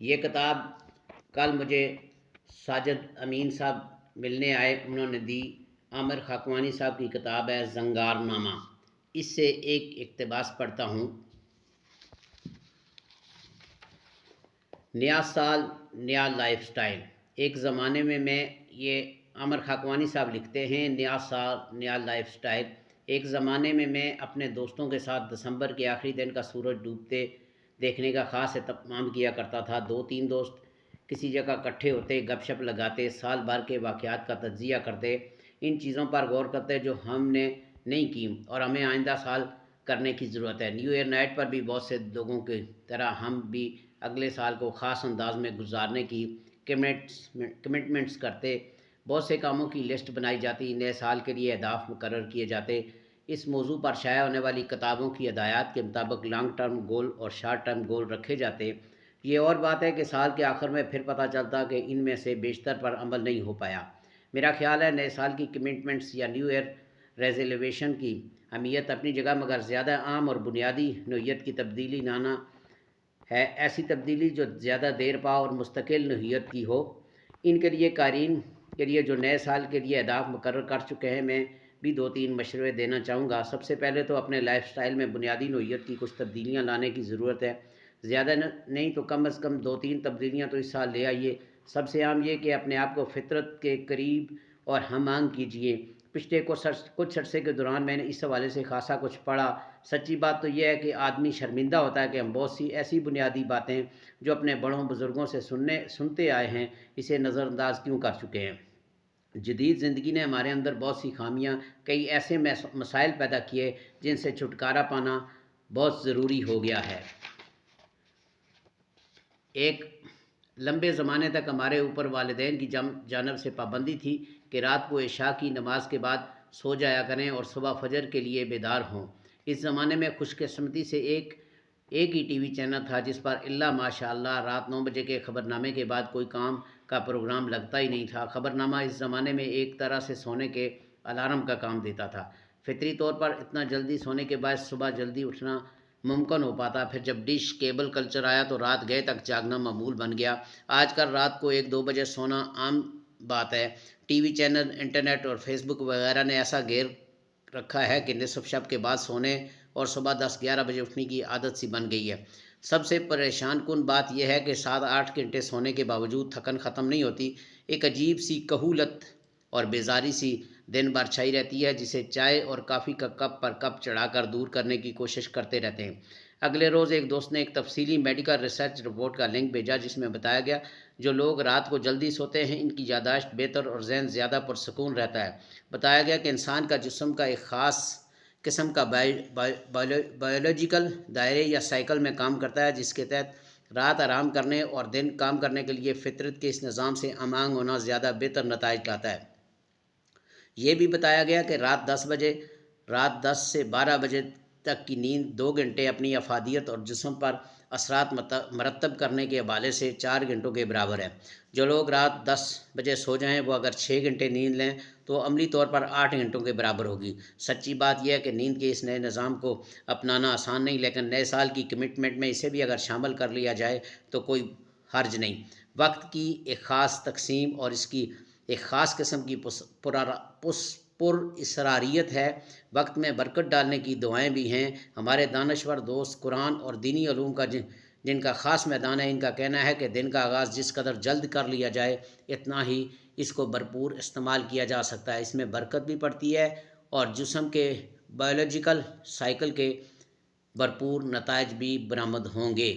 یہ کتاب کل مجھے ساجد امین صاحب ملنے آئے، انہوں نے دی۔ عامر خاکوانی صاحب کی کتاب ہے زنگار نامہ۔ اس سے ایک اقتباس پڑھتا ہوں۔ نیا سال نیا لائف سٹائل۔ ایک زمانے میں یہ عامر خاکوانی صاحب لکھتے ہیں، نیا سال نیا لائف سٹائل۔ ایک زمانے میں اپنے دوستوں کے ساتھ دسمبر کے آخری دن کا سورج ڈوبتے دیکھنے کا خاص اہتمام کیا کرتا تھا۔ 2-3 دوست کسی جگہ اکٹھے ہوتے، گپ شپ لگاتے، سال بھر کے واقعات کا تجزیہ کرتے، ان چیزوں پر غور کرتے جو ہم نے نہیں کی اور ہمیں آئندہ سال کرنے کی ضرورت ہے۔ نیو ایئر نائٹ پر بھی بہت سے لوگوں کی طرح ہم بھی اگلے سال کو خاص انداز میں گزارنے کی کمٹمنٹس کرتے۔ بہت سے کاموں کی لسٹ بنائی جاتی، نئے سال کے لیے اہداف مقرر کیے جاتے۔ اس موضوع پر شائع ہونے والی کتابوں کی ہدایات کے مطابق لانگ ٹرم گول اور شارٹ ٹرم گول رکھے جاتے۔ یہ اور بات ہے کہ سال کے آخر میں پھر پتہ چلتا کہ ان میں سے بیشتر پر عمل نہیں ہو پایا۔ میرا خیال ہے نئے سال کی کمٹمنٹس یا نیو ایئر ریزولوشن کی اہمیت اپنی جگہ مگر زیادہ عام اور بنیادی نوعیت کی تبدیلی لانا ہے، ایسی تبدیلی جو زیادہ دیر پا اور مستقل نوعیت کی ہو۔ ان کے لیے قارئین کے لیے جو نئے سال کے لیے اہداف مقرر کر چکے ہیں، میں بھی 2-3 مشورے دینا چاہوں گا۔ سب سے پہلے تو اپنے لائف سٹائل میں بنیادی نوعیت کی کچھ تبدیلیاں لانے کی ضرورت ہے۔ زیادہ نہیں تو کم از کم 2-3 تبدیلیاں تو اس سال لے آئیے۔ سب سے عام یہ کہ اپنے آپ کو فطرت کے قریب اور ہم آہنگ کیجیے۔ پچھلے کچھ عرصے کے دوران میں نے اس حوالے سے خاصا کچھ پڑھا۔ سچی بات تو یہ ہے کہ آدمی شرمندہ ہوتا ہے کہ ہم بہت سی ایسی بنیادی باتیں جو اپنے بڑوں بزرگوں سے سنتے آئے ہیں، اسے نظر انداز کیوں کر چکے ہیں۔ جدید زندگی نے ہمارے اندر بہت سی خامیاں، کئی ایسے مسائل پیدا کیے جن سے چھٹکارا پانا بہت ضروری ہو گیا ہے۔ ایک لمبے زمانے تک ہمارے اوپر والدین کی جانب سے پابندی تھی کہ رات کو عشاء کی نماز کے بعد سو جایا کریں اور صبح فجر کے لیے بیدار ہوں۔ اس زمانے میں خوش قسمتی سے ایک ہی ٹی وی چینل تھا جس پر الا ماشاء اللہ رات 9 بجے کے خبرنامے کے بعد کوئی کام کا پروگرام لگتا ہی نہیں تھا۔ خبرنامہ اس زمانے میں ایک طرح سے سونے کے الارم کا کام دیتا تھا۔ فطری طور پر اتنا جلدی سونے کے باعث صبح جلدی اٹھنا ممکن ہو پاتا۔ پھر جب ڈش کیبل کلچر آیا تو رات گئے تک جاگنا معمول بن گیا۔ آج کل رات کو 1-2 بجے سونا عام بات ہے۔ ٹی وی چینل، انٹرنیٹ اور فیس بک وغیرہ نے ایسا گھیر رکھا ہے کہ نصف شب کے بعد سونے اور صبح 10-11 بجے اٹھنے کی عادت سی بن گئی ہے۔ سب سے پریشان کن بات یہ ہے کہ 7-8 گھنٹے سونے کے باوجود تھکن ختم نہیں ہوتی۔ ایک عجیب سی کہولت اور بیزاری سی دن بھر چھائی رہتی ہے جسے چائے اور کافی کا کپ پر کپ چڑھا کر دور کرنے کی کوشش کرتے رہتے ہیں۔ اگلے روز ایک دوست نے ایک تفصیلی میڈیکل ریسرچ رپورٹ کا لنک بھیجا جس میں بتایا گیا جو لوگ رات کو جلدی سوتے ہیں ان کی یادداشت بہتر اور ذہن زیادہ پرسکون رہتا ہے۔ بتایا گیا کہ انسان کا جسم کا ایک خاص قسم کا بائیولوجیکل دائرے یا سائیکل میں کام کرتا ہے جس کے تحت رات آرام کرنے اور دن کام کرنے کے لیے فطرت کے اس نظام سے ہم آہنگ ہونا زیادہ بہتر نتائج لاتا ہے۔ یہ بھی بتایا گیا کہ رات 10 سے 12 بجے تک کی نیند 2 گھنٹے اپنی افادیت اور جسم پر اثرات مرتب کرنے کے حوالے سے 4 گھنٹوں کے برابر ہے۔ جو لوگ رات 10 بجے سو جائیں وہ اگر 6 گھنٹے نیند لیں تو عملی طور پر 8 گھنٹوں کے برابر ہوگی۔ سچی بات یہ ہے کہ نیند کے اس نئے نظام کو اپنانا آسان نہیں، لیکن نئے سال کی کمٹمنٹ میں اسے بھی اگر شامل کر لیا جائے تو کوئی حرج نہیں۔ وقت کی ایک خاص تقسیم اور اس کی ایک خاص قسم کی پر اسراریت ہے۔ وقت میں برکت ڈالنے کی دعائیں بھی ہیں۔ ہمارے دانشور دوست قرآن اور دینی علوم کا جن کا خاص میدان ہے، ان کا کہنا ہے کہ دن کا آغاز جس قدر جلد کر لیا جائے اتنا ہی اس کو بھرپور استعمال کیا جا سکتا ہے۔ اس میں برکت بھی پڑتی ہے اور جسم کے بائیولوجیکل سائیکل کے بھرپور نتائج بھی برآمد ہوں گے۔